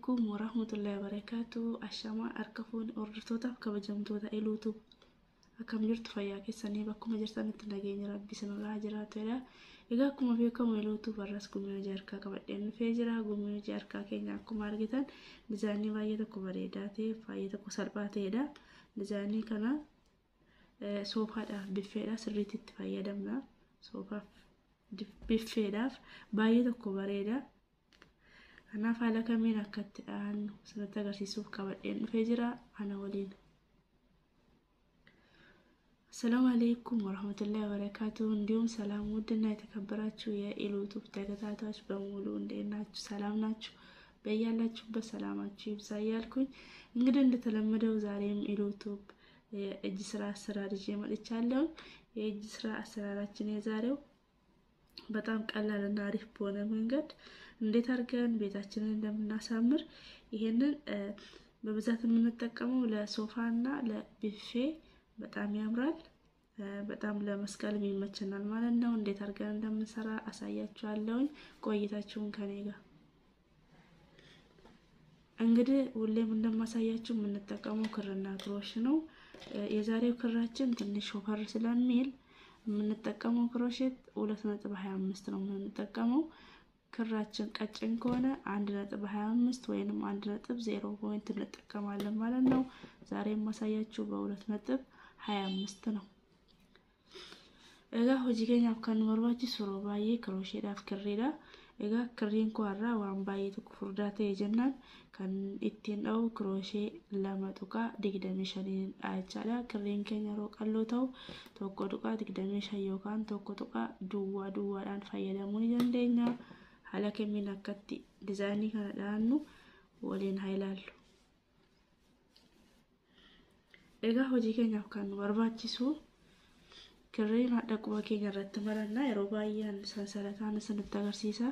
عليكم ورحمة الله وبركاته. الشماء أركفون أردفتوتا كبجمتوتا إلوتو أكم جرت فياك سني بكم جرتان التناجين ربي سن الله جرات ولا إذا كم فيكم إلوتو براسكم من جاركا كبدين فيجرا قوم جاركا كينيا كم أرجتان نزاني فايدة كبريداتي فايدة كسرباتي دا نزاني كنا سوفا دا بفيدا سريت فايدة منا سوفا بفيدا بايدة كبريدا أنا فعلا كمين أكدت أن سنتقرسي سوف كبدين فيجرا أنا ولين. السلام عليكم ورحمة الله وبركاته. اليوم سلام ودنا يتكبراتشو يا إلوتوب تاكتاتاش بمولو نديناتشو سلام ناتشو بيالاتشو بسلاماتشو يبسايالكوين እንግዲህ እንደተለመደው ዛሬም ኢሉቱብ የእጅ ስራ አሰራር ይዤ መጥቻለሁ። የእጅ ስራ አሰራራችን የዛሬው በጣም ቀላልና አሪፍ በሆነ መንገድ እንዴት አድርገን ቤታችንን እንደምናሳምር ይሄንን በብዛት የምንጠቀመው ለሶፋና ለቢፌ በጣም ያምራል። በጣም ለመስቀል የሚመቸናል ማለት ነው። እንዴት አድርገን እንደምንሰራ አሳያችኋለሁ። ቆይታችሁን ከኔ ጋር እንግዲህ ሁሌም እንደማሳያችሁ የምንጠቀመው ክርና ክሮሽ ነው። የዛሬው ክራችን ትንሽ ወፈር ስለሚል የምንጠቀመው ክሮሼት 2.25 ነው የምንጠቀመው። ክራችን ቀጭን ከሆነ 1.25 ወይንም 1.0 ፖይንት እንጠቀማለን ማለት ነው። ዛሬ የማሳያችሁ በ2.25 ነው። እጋ ሆጂገኛ አብካን ወርባቺ ሱሮባዬ ክሮሼት አፍክሬዳ እጋ ክሪን ኳራ ዋንባዬ ተኩፍርዳተ የጀናን kan ittiin dhawu crochet lama tuqa 25 achaadha. Kirriin keenya yeroo qalloo ta'u tokko tuqa 25 yookaan tokko tuqa duwwaadhaan fayyadamuu ni dandeenya. Haala kamiin akkatti dizaayinii kana dhaannu waliin haa ilaallu. Egaa hojii keenyaaf kan barbaachisu kirriin hadha quba keenya irratti maranna yeroo baay'ee sansalataan isinitti agarsiisa.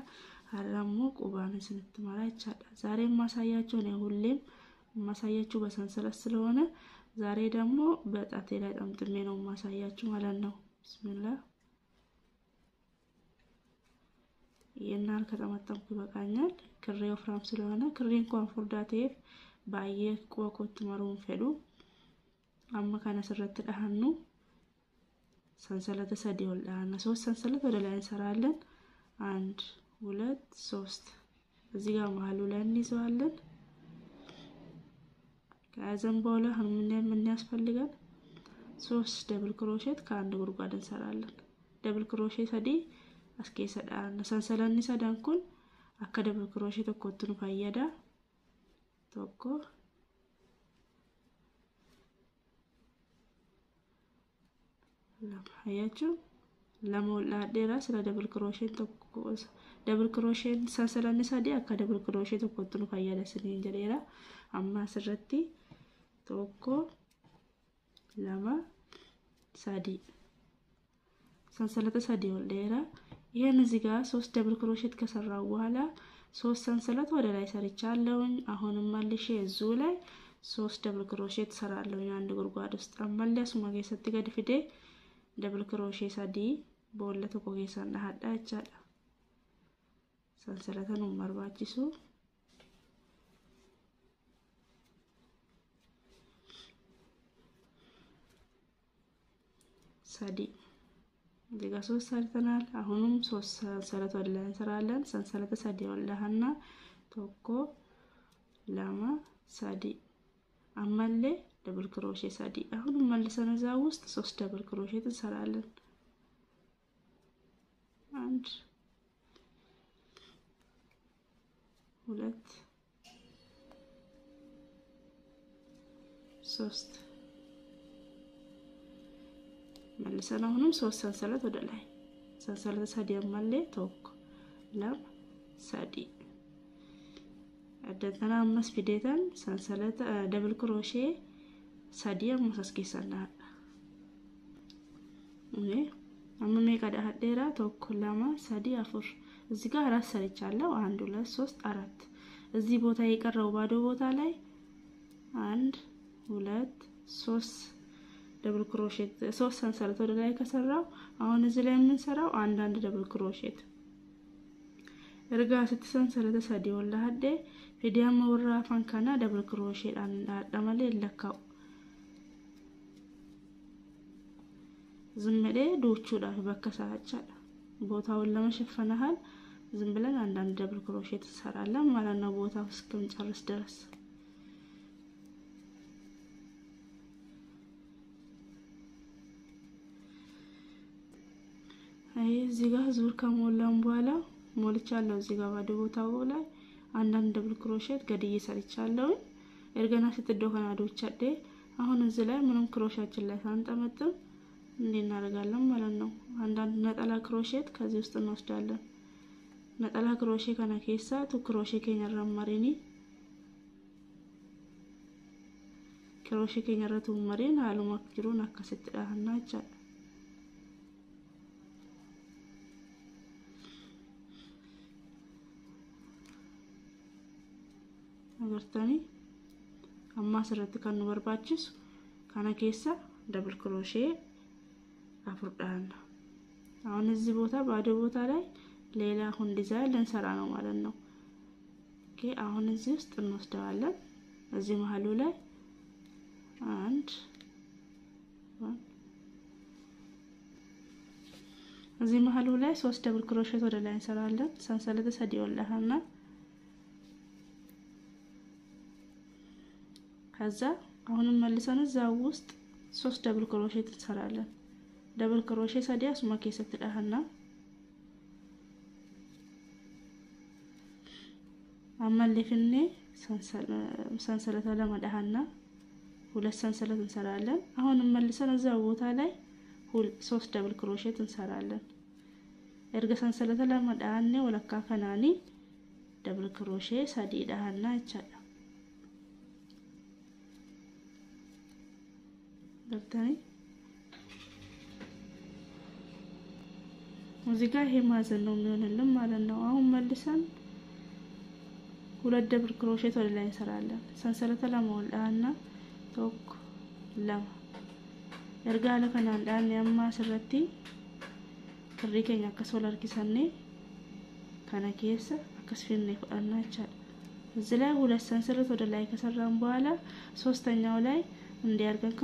አራሙ ቁባን ስንትማራ ይቻላል። ዛሬ ማሳያችሁ ነው። ሁሌም ማሳያችሁ በሰንሰለት ስለሆነ ዛሬ ደግሞ በጣቴ ላይ ጠምጥሜ ነው ማሳያችሁ ማለት ነው። ቢስሚላህ የናል ከተመጠምኩ ይበቃኛል። ክሬ ወፍራም ስለሆነ ክሬን ኮንፎርዳቴ ባየ ቆቆት ማሩን ፈዱ አማካና ስረት ዳህኑ ሰንሰለት ሰዲውላና ሶስት ሰንሰለት ወደ ላይ እንሰራለን። 1 2 3 እዚህ ጋር መሃሉ ላይ እንይዘዋለን። ከዛም በኋላ ምን ያስፈልጋል? 3 ደብል ክሮሼት ከአንድ ጉርጓድ እንሰራለን። ደብል ክሮሼት ሰዲ አስከሰዳ ሰንሰለኒ ሰዳንኩን አከ ደብል ክሮሼት ተቆጥኑ ፈየዳ ቶኮ ለማያችሁ ለሞላ ደራ ስለ ደብል ክሮሼት ተቆስ ደብል ክሮሼት ሰንሰለኒ ሰዲ አከ ደብል ክሮሼት ተቆጥኑ ፈየዳ ስኒን ጀሬራ አማ ስረቲ ቶኮ ለማ ሰዲ ሰንሰለት ሰዲ ወልደራ ይሄን እዚህ ጋር 3 ደብል ክሮሼት ከሰራው በኋላ 3 ሰንሰለት ወደ ላይ ሰርቻለሁኝ። አሁንም መልሼ እዚሁ ላይ 3 ደብል ክሮሼት ሰራለሁ አንድ ጉርጓድ ውስጥ አመለስ ማገሰት ገድፍዴ ደብል ክሮሼት ሰዲ በወለተ ቆጌሰና ሀዳቻ ሰንሰለተን ማርባቺሱ ሰዲ ዲጋ 3 ሰርተናል። አሁንም 3 ሰንሰለት ወደ ላይ እንሰራለን። ሰንሰለት ሰዲ ወለሃና ቶኮ ለማ ሰዲ አመለ ደብል ክሮሼት ሰዲ አሁንም መልሰን እዛው ውስጥ 3 ደብል ክሮሼት እንሰራለን። 1 2 3 መልሰን አሁንም 3 ሰንሰለት ወደ ላይ ሰንሰለት ሰዲ አመለ ቶኮ ለም ሰዲ አደተና አምስት ፊደታን ሰንሰለት ደብል ክሮሼት ሰዲ አምስከሰና አመሜ ቀዳ ሀደራ ቶኮ ለማ ሰዲ አፉር እዚህ ጋር አራት ሰርቻለሁ። 1 2 3 4 እዚህ ቦታ የቀረው ባዶ ቦታ ላይ 1 2 3 ደብል ክሮሼት 3 ሰንሰለት ወደ ላይ ከሰራው አሁን እዚህ ላይ የምንሰራው አንድ ደብል ክሮሼት erga asitti sansalata sadii ol lahadde fidee amma warra afaan kana double crochet dhaan dhaadha malee lakkaa'u ዝም ብለህ ዶቹዳፍ በከሳቻለ ቦታውን ለመሸፈናል ዝም ብለን አንዳንድ ደብል ክሮሼት ተሰራለን ማለት ነው ቦታው እስከምጨርስ ድረስ አይ እዚህ ጋር ዙር ከሞላን በኋላ ሞልቻለሁ እዚህ ጋር ባዶ ቦታው ላይ አንዳንድ ደብል ክሮሼት ገድዬ ሰርቻለሁ እርገና ስትደሆናዶች አደ አሁን እዚህ ላይ ምንም ክሮሻችን ላይ ሳንጠመጥም እንድናረጋለን ማለት ነው አንዳንድ ነጠላ ክሮሼት ከዚህ ውስጥ እንወስዳለን ነጠላ ክሮሼ ከነ ኬሳ ቱ ክሮሼ ከኛራም ማሪኒ ክሮሼ ከኛራቱ ማሪን አሉ ማክሩን አከሰጥዳህና ይቻል አገርታኒ አማስረት ከኑ በርባችስ ከነ ኬሳ ደብል ክሮሼ አፍርዳን አሁን እዚህ ቦታ ባዶ ቦታ ላይ ሌላ ሁን ዲዛይን ለንሰራ ነው ማለት ነው ኦኬ አሁን እዚህ ውስጥ እንወስደዋለን እዚህ መሃሉ ላይ አንድ እዚህ መሃሉ ላይ 3 ደብል ክሮሼት ወደ ላይ እንሰራለን ሰንሰለት ሰዲውላህና ከዛ አሁንም መልሰን እዛው ውስጥ 3 ደብል ክሮሼት እንሰራለን دبل كروشيه سادياس ما كيسه تدهنا اما اللي فيني سنسلته لما دهنا ሁለት ሰንሰለት እንሰራለን አሁን መልሰን እዛው ቦታ ላይ 3 ደብል ክሮሼት እንሰራለን እርገ ሰንሰለተ ለማ ዳህኔ ወለካ ከናኒ ደብል ክሮሼ ሳዲ ዳህና ይቻላል ገብታኒ እዚህ ጋር ይሄ ማዘን ነው የሚሆንልን ማለት ነው አሁን መልሰን ሁለት ደብል ክሮሼት ወደ ላይ እንሰራለን ሰንሰለተ ለማውላና ቶክ ለማ እርጋለ ከናንዳን ያማ ስረቲ ከሪከኛ ከሶላር ኪሰኔ ከነኬሰ አከስፊኔ ፈአናቻ እዚህ ላይ ሁለት ሰንሰለት ወደ ላይ ከሰራን በኋላ ሶስተኛው ላይ እንዲያርገን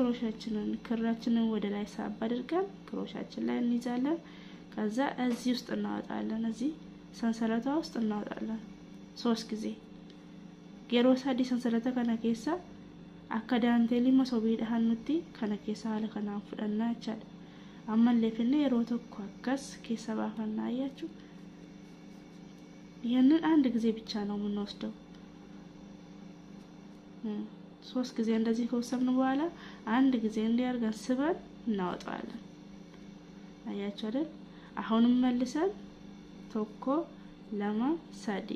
ክራችንን ወደ ላይ ሳብ አድርገን ክሮሻችን ላይ እንይዛለን ከዛ እዚህ ውስጥ እናወጣለን እዚህ ሰንሰለታ ውስጥ እናወጣለን 3 ጊዜ ጌሮሳ ዲ ሰንሰለታ ከነኬሳ አካዳንቴሊ መሶቢ ደሃኑቲ ከነኬሳ አለ ከናፍደና ይቻል አመለፈነ የሮቶኮ አከስ ከሰባፈና ያያችሁ ይሄንን አንድ ጊዜ ብቻ ነው የምንወስደው 3 ጊዜ እንደዚህ ከወሰድን በኋላ አንድ ጊዜ እንዲያርገን ስበን እናወጣለን አያችሁ አይደል አሁንም መልሰን ቶኮ ለማ ሳዲ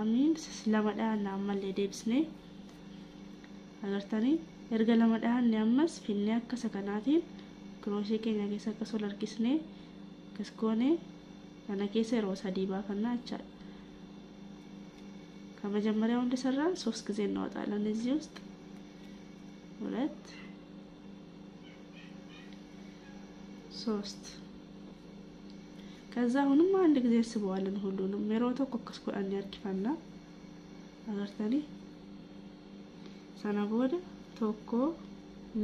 አሚን ስለማዳና አመለ ዴብስኔ አገርታኒ እርገ ለማዳን ያመስ ፊኒያ ከሰከናቲ ክሮሼ ከኛ ከሰከ ሶላር ኪስኔ ከስኮኔ አናኬሰ ሮሳ ዲባ ከናቻ ከመጀመሪያው እንደሰራን 3 ጊዜ እናወጣለን እዚህ ውስጥ 2 3 ከዛ አሁንም አንድ ጊዜ ስበዋለን ሁሉንም ሜሮቶ ኮከስኩ አንያርኪፋና አገርታኒ ሰናቦደ ቶኮ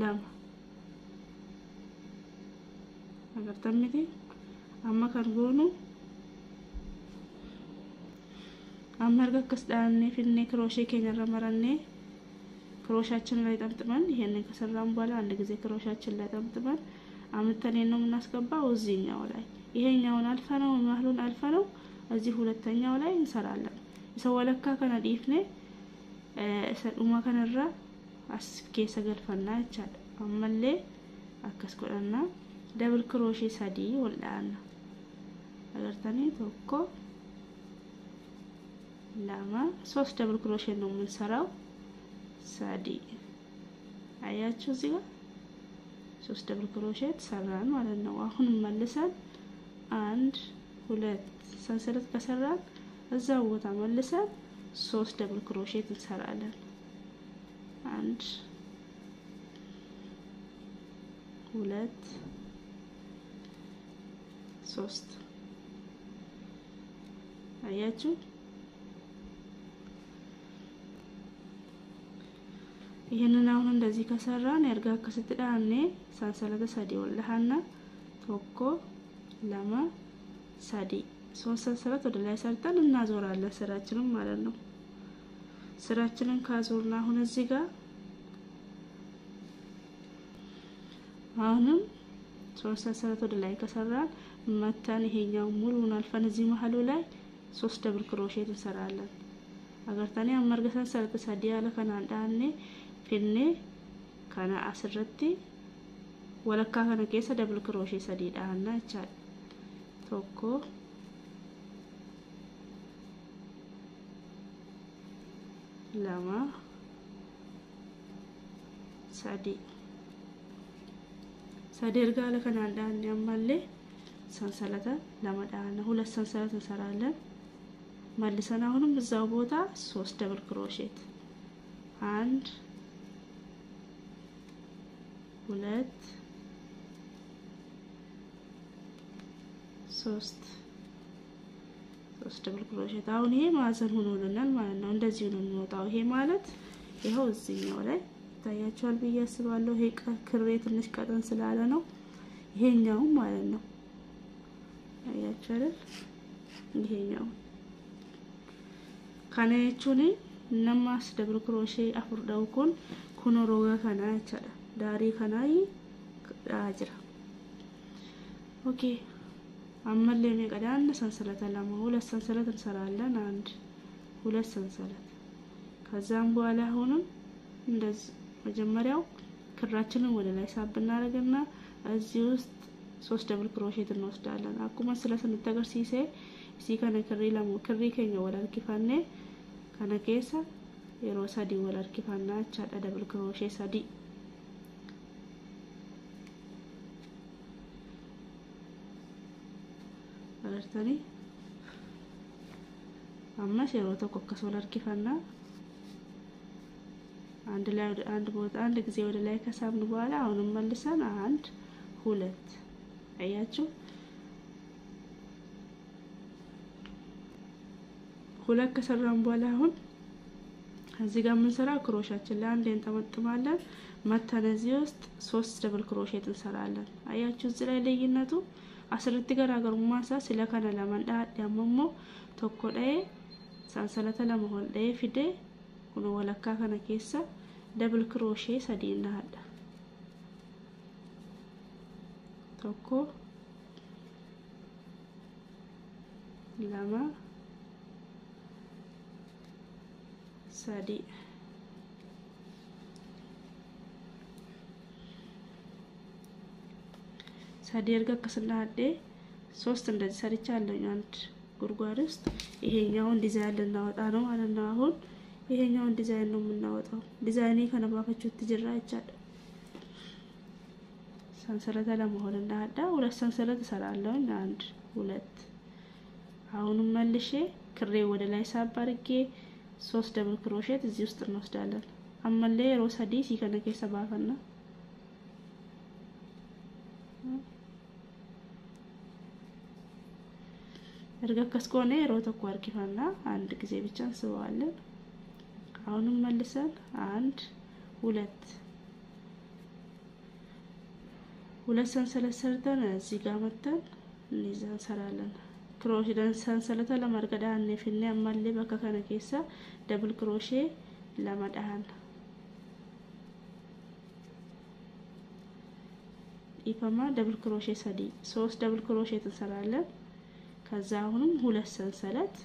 ለም አገርታሚቲ አማካርጎኑ አማርጋ ከስዳኔ ፍኔ ክሮሼ ከኛራ መራኔ ክሮሻችን ላይ ጠምጥመን ይሄንን ከሰራን በኋላ አንድ ጊዜ ክሮሻችን ላይ ጠምጥመን አምተኔ ነው እናስገባው እዚህኛው ላይ ይሄኛውን አልፈነው ማህሉን አልፈነው እዚህ ሁለተኛው ላይ እንሰራለን ይሰወለካ ከነ ዲፍኔ ሰዱማ ከነራ አስኬ ሰገልፈና ይቻል አመለ አከስቆና ደብል ክሮሼ ሳዲ ወላና አገርታኒ ቶኮ ላማ 3 ደብል ክሮሼ ነው የምንሰራው ሳዲ አያችሁ እዚህ ጋር 3 ደብል ክሮሼት ሰራን ማለት ነው አሁን መልሰን 1 2 ሰንሰለት ከሰራን እዛው ቦታ መልሰን 3 ደብል ክሮሼት እንሰራለን 1 2 3 አያችሁ ይሄንን አሁን እንደዚህ ከሰራን ያርጋ ከስትዳኔ ሰንሰለተ ሰዲ ወለሃና ቶኮ ለማ ሰዲ ሶስት ሰንሰለት ወደ ላይ ሰርተን እናዞራለን ስራችንን ማለት ነው። ስራችንን ካዞርና አሁን እዚህ ጋር አሁንም ሶስት ሰንሰለት ወደ ላይ ከሰራን መተን ይሄኛው ሙሉን አልፈን እዚህ መሐሉ ላይ 3 ደብል ክሮሼት እንሰራለን። አገርታኔ አመርገሰን ሰለተ ሰዲ ያለ ከናንዳኔ ፊኔ ካና አስረቲ ወለካ ከነ ኬሰ ደብል ክሮሼ ሰዲ ዳና ይቻል ቶኮ ለማ ሰዲ ሰደርጋ ለከናንዳን ያማለ ሰንሰለተ ለማዳና ሁለት ሰንሰለት እንሰራለን። መልሰን አሁንም እዛው ቦታ 3 ደብል ክሮሼት 1 2 3 ደብል ክሮሼት አሁን ይሄ ማዕዘን ሆኖልናል ማለት ነው። እንደዚህ ነው የሚወጣው። ይሄ ማለት ይሄው እዚህኛው ላይ ታያችኋል ብዬ አስባለሁ። ይሄ ክሬ ትንሽ ቀጠን ስላለ ነው ይሄኛው ማለት ነው። አያችኋል ይሄኛው ካኔቹኒ ነማስ ደብል ክሮሼ አፍርዳው ኩኖ ሮጋ ካና ያቻለ ዳሪ ካናይ አጅራ ኦኬ አመለ የሚቀዳን ሰንሰለት ለማ ሁለት ሰንሰለት እንሰራለን። 1 2 ሰንሰለት ከዛም በኋላ አሁንም እንደዚህ መጀመሪያው ክራችንን ወደ ላይ ሳብ እናደርግና እዚህ ውስጥ 3 ደብል ክሮሼት እንወስዳለን። አቁመ ስለሰንተገር ሲሴ እሲ ከነ ክሪ ለሙ ክሪ ከኛ ወላል ኪፋኔ ከነ ኬሳ የሮ ሰዲ ወላል ኪፋና ቻዳ ደብል ክሮሼ ሰዲ አርተኒ አማሽ የሮ ተቆከሰ ወላል ኪፋና አንድ ላይ አንድ ቦታ አንድ ጊዜ ወደ ላይ ከሳብን በኋላ አሁንም መልሰን 1 2 አያችሁ ሁለት ከሰራን በኋላ አሁን እዚህ ጋር ምን ሰራ ክሮሻችን ላይ አንድ እንጠመጥማለን። መተነዚህ ውስጥ 3 ደብል ክሮሼት እንሰራለን። አያችሁ እዚህ ላይ ለይነቱ አስርት ጋር አገሩማሳ ስለከነ ለማንዳ ያመሞ ተቆዳይ ሰንሰለተ ለመሆን ላይ ፊዴ ኩኖ ወለካ ከነ ኬሳ ደብል ክሮሼ ሰዲና አዳ ቶኮ ለማ ሰዲ ሰዲርጋ ከስናደ 3 እንደዚህ ሰርቻለሁ። አንድ ጉርጓድ ውስጥ ይሄኛውን ዲዛይን ልናወጣ ነው ማለት ነው። አሁን ይሄኛውን ዲዛይን ነው የምናወጣው። ዲዛይኔ ከነባፈቹት ትጅራ ይቻላል። ሰንሰለት ለመሆን እንዳዳ ሁለት ሰንሰለት እሰራለሁ። 1 2 አሁንም መልሼ ክሬ ወደ ላይ ሳብ አድርጌ 3 ደብል ክሮሼት እዚህ ውስጥ እንወስዳለን። አመለ ሮሳዲ ሲከነከ ሰባፈና እርገከስኮኔ ሮተኮ አርኪፋና አንድ ጊዜ ብቻ እንስባለን። አሁንም መልሰን 1 2 ሰንሰለት ሰርተን እዚህ ጋር መተን እንይዘን እንሰራለን። ክሮሼ ሰንሰለት ለማርገዳን ነፍኔ አማለ በከከነ ኬሳ ደብል ክሮሼ ለማዳን ኢፋማ ደብል ክሮሼ ሰዲ 3 ደብል ክሮሼ እንሰራለን። ከዛ አሁንም 2 ሰንሰለት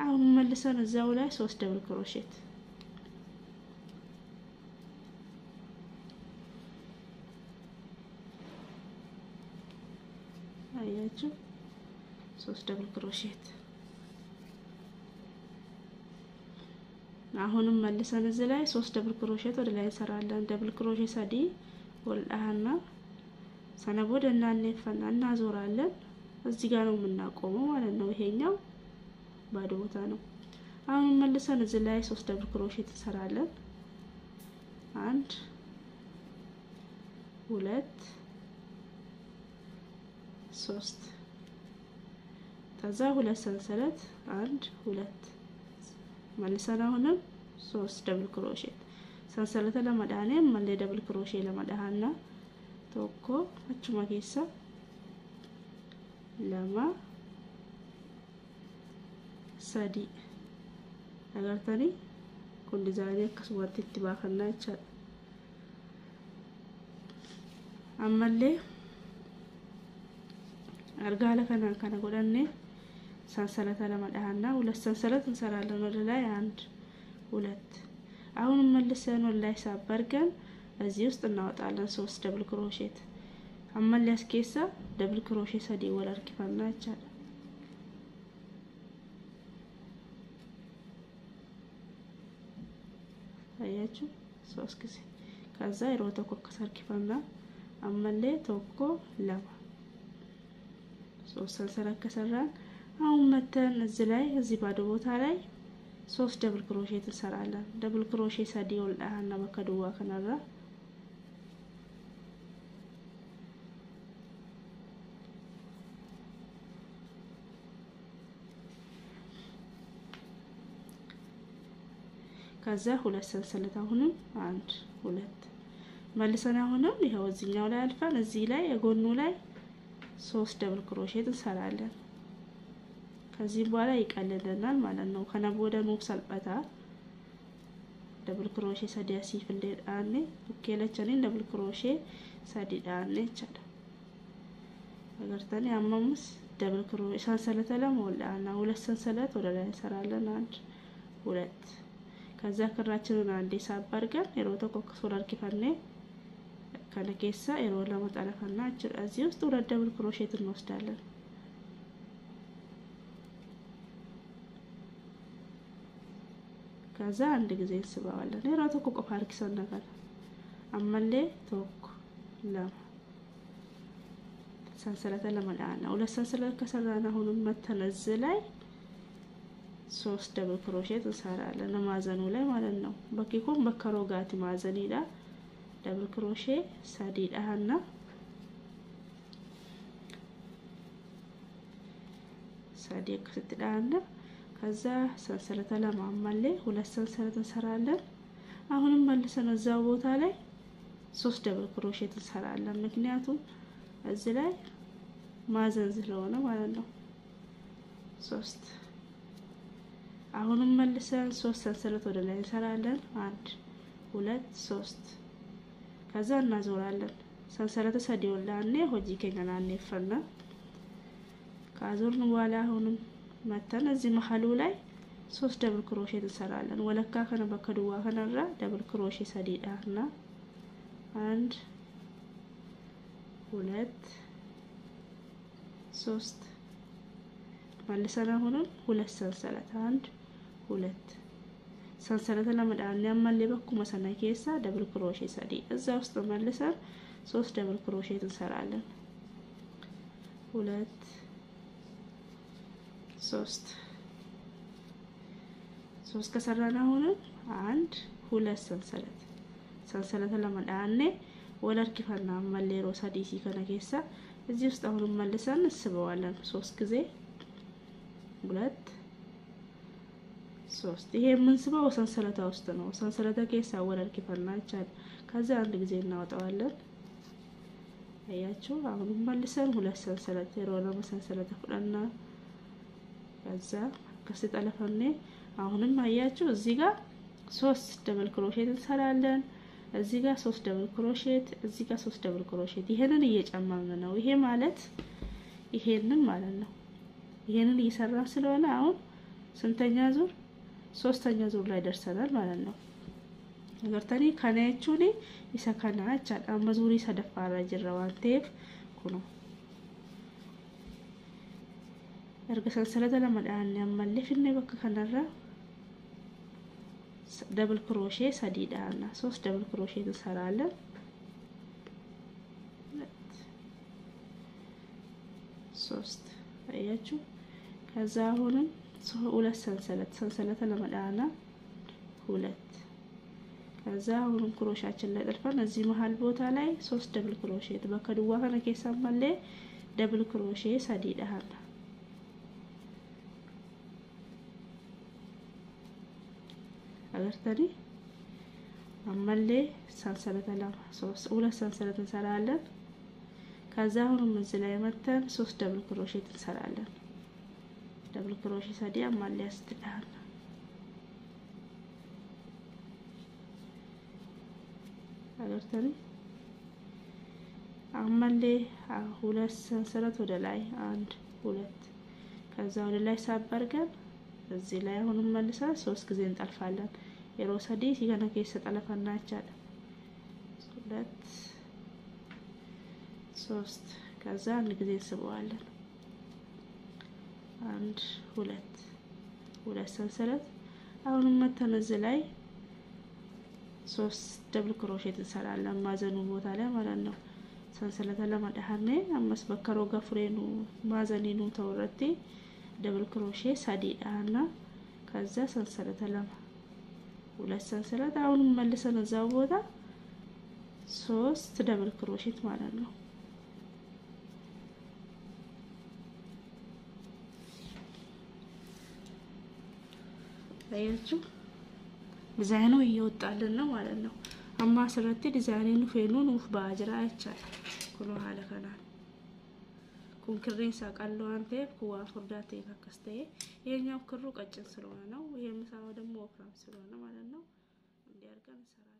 አሁን መልሰን እዛው ላይ 3 ደብል ክሮሼት አያችሁ 3 ደብል ክሮሼት አሁንም መልሰን እዚህ ላይ 3 ደብል ክሮሼት ወደ ላይ እንሰራለን። ደብል ክሮሼ ሰዲ ወልአና ሰነቦደና ነፈና እናዞራለን። እዚህ ጋር ነው የምናቆመው ማለት ነው። ይሄኛው ባዶ ቦታ ነው። አሁን መልሰን እዚህ ላይ 3 ደብል ክሮሼት እንሰራለን። 1 2 3 ከዛ ሁለት ሰንሰለት 1 2 መልሰን አሁንም 3 ደብል ክሮሼት ሰንሰለት ለማዳኔ መለ ደብል ክሮሼ ለማዳሃና ቶኮ አቹማ ኬሳ ለማ ሰዲ አጋርታኒ kun dizaayinii akkasumatti itti baafannaa jechuudha. Ammallee argaala kana godhanne sansalata lama dhahanna ሁለት ሰንሰለት እንሰራለን ወደ ላይ 1 2 አሁን መልሰን ወደ ላይ ሳበርገን እዚህ ውስጥ እናወጣለን 3 ደብል ክሮሼት አመል ያስኬሳ ደብል ክሮሼ ሰዲ ወላርኪፋና ይቻላል አያችሁ 3 ጊዜ ከዛ ይሮቶ ኮከሰርኪፋና አመለ ቶኮ ለማ 3 ሰንሰለት ከሰራን አሁን መተን እዚህ ላይ እዚህ ባዶ ቦታ ላይ 3 ደብል ክሮሼት እንሰራለን ደብል ክሮሼ ሰዲ ወልዳና በከዱዋ ከነራ ከዛ ሁለት ሰንሰለት አሁንም 1 2 መልሰን አሁንም ይሄው እዚህኛው ላይ አልፈን እዚህ ላይ የጎኑ ላይ 3 ደብል ክሮሼት እንሰራለን ከዚህ በኋላ ይቀልልናል ማለት ነው ከነቦደ ነው ሰልበታ ደብል ክሮሼ ሰዲያሲ ፍንዴዳኔ ኦኬለቸኒ ደብል ክሮሼ ሰዲዳኔ ቻለ አገርታኒ አማምስ ደብል ክሮሼ ሰንሰለት ለሞላና ሁለት ሰንሰለት ወደ ላይ እንሰራለን 1 2 ከዛ ክራችንን አንዴ ሳባርገን የሮቶ ኮከሶር አርኪፋኔ ከነኬሳ የሮ ለማጣለፈና እዚህ ውስጥ ሁለት ደብል ክሮሼት እንወስዳለን ከዛ አንድ ጊዜ እንስባዋለን የሮቶ ኮኮፍ አርኪሰን ነገር አመለ ቶክ ለማ ሰንሰለት ለማዳና ሁለት ሰንሰለት ከሰራና አሁንም መተነዝ ላይ 3 ደብል ክሮሼት እንሰራለን ማዘኑ ላይ ማለት ነው በኪኮም በከሮጋቲ ማዘኒዳ ደብል ክሮሼ ሰዲዳና ሰዲቅ ስትዳና ከዛ ሰንሰለት ለማማለ ሁለት ሰንሰለት እንሰራለን አሁንም መልሰን እዛው ቦታ ላይ 3 ደብል ክሮሼት እንሰራለን ምክንያቱም እዚህ ላይ ማዘን ስለሆነ ማለት ነው 3 አሁንም መልሰን 3 ሰንሰለት ወደ ላይ እንሰራለን 1 2 3 ከዛ እናዞራለን ሰንሰለት ሰዲውላኔ ሆጂ ከኛናኔ ፈና ካዞርን በኋላ አሁንም መተን እዚህ መሐሉ ላይ 3 ደብል ክሮሼት እንሰራለን ወለካ ከነ በከዱዋ ከነራ ደብል ክሮሼ ሰዲዳና 1 2 3 መልሰን አሁንም ሁለት ሰንሰለት 1 2 ሰንሰለት ለማዳን ያማለ በኩ መሰና ኬሳ ደብል ክሮሼ ሰዲ እዛ ውስጥ መልሰን 3 ደብል ክሮሼት እንሰራለን 2 3 ከሰራና አሁንም 1 2 ሰንሰለት ለማዳን ወለርኪፋና ማለሮ ሰዲሲ ከነኬሳ እዚህ ውስጥ አሁንም መልሰን እንስበዋለን 3 ጊዜ 2 3 ይሄ የምንስበው ሰንሰለታ ውስጥ ነው ሰንሰለታ ኬሳ ወለርኪፋና ይቻል ከዛ አንድ ጊዜ እናወጣዋለን አያችሁ አሁን መልሰን ሁለት ሰንሰለት የሮና ሰንሰለት ፈለና ከዛ ከስተለፈኔ አሁንም አያችሁ እዚህ ጋር 3 ደብል ክሮሼት እንሰራለን እዚህ ጋር 3 ደብል ክሮሼት እዚህ ጋር 3 ደብል ክሮሼት ይሄንን እየጨመርን ነው ይሄ ማለት ይሄንን ማለት ነው ይሄንን እየሰራን ስለሆነ አሁን ስንተኛ ዙር ሶስተኛ ዙር ላይ ደርሰናል ማለት ነው ነገርታኒ ካናያቹኒ ይሰካና አቻ አመዙሪ ሰደፋራ ጅራዋንቴፍ ኩኖ erga ሰንሰለት ለማዳን ያማለፍነ በከ ከነራ ደብል ክሮሼ ሰዲዳና 3 ደብል ክሮሼ እንሰራለን 3 አያችሁ ከዛ አሁንም ሁለት ሰንሰለት ለማዳና 2 ከዛ አሁንም ክሮሻችን ላይ ጠልፈን እዚህ መሃል ቦታ ላይ 3 ደብል ክሮሼት በከዱዋ ከነኬሳ ማለ ደብል ክሮሼ ሰዲዳና አገርተኒ አመሌ ሰንሰለት ለማ 3 ሁለት ሰንሰለት እንሰራለን ከዛ አሁንም እዚህ ላይ መተን 3 ደብል ክሮሼት እንሰራለን ደብል ክሮሼት ሰዲ አመሌ ያስተዳል አገርተኒ አመሌ ሁለት ሰንሰለት ወደ ላይ 1 2 ከዛ ወደ ላይ ሳበርገን እዚህ ላይ አሁንም መልሰን 3 ጊዜ እንጠልፋለን የሮሰዲ ሲገና ከይሰ ጠለፈና ይቻላል 2 3 ከዛ አንድ ጊዜ እንስበዋለን 1 2 ሁለት ሰንሰለት አሁንም መተን እዚህ ላይ 3 ደብል ክሮሼት እንሰራለን ማዘኑ ቦታ ላይ ማለት ነው ሰንሰለት ለማዳሃኔ አምስት በከሮ ገፍሬኑ ማዘኒኑ ተወረቴ ደብል ክሮሼ ሳዲዳና ከዛ ሰንሰለት ለማ ሁለት ሰንሰለት አሁን መልሰን እዛው ቦታ 3 ደብል ክሮሼት ማለት ነው አያችሁ ዲዛይኑ ይወጣልን ነው ማለት ነው አማ ሰረቴ ዲዛይኑ ፌኑን ውፍ ባጅራ አይቻል ኩሎ ሐለ ከናል ኩንክሬን ሳቃለው አንተ ኩዋ ፍርዳቴ ፈከስተይ የኛው ክሩ ቀጭን ስለሆነ ነው ይሄ ምሳው ደግሞ ወፍራም ስለሆነ ማለት ነው እንዲያርገን ሰራ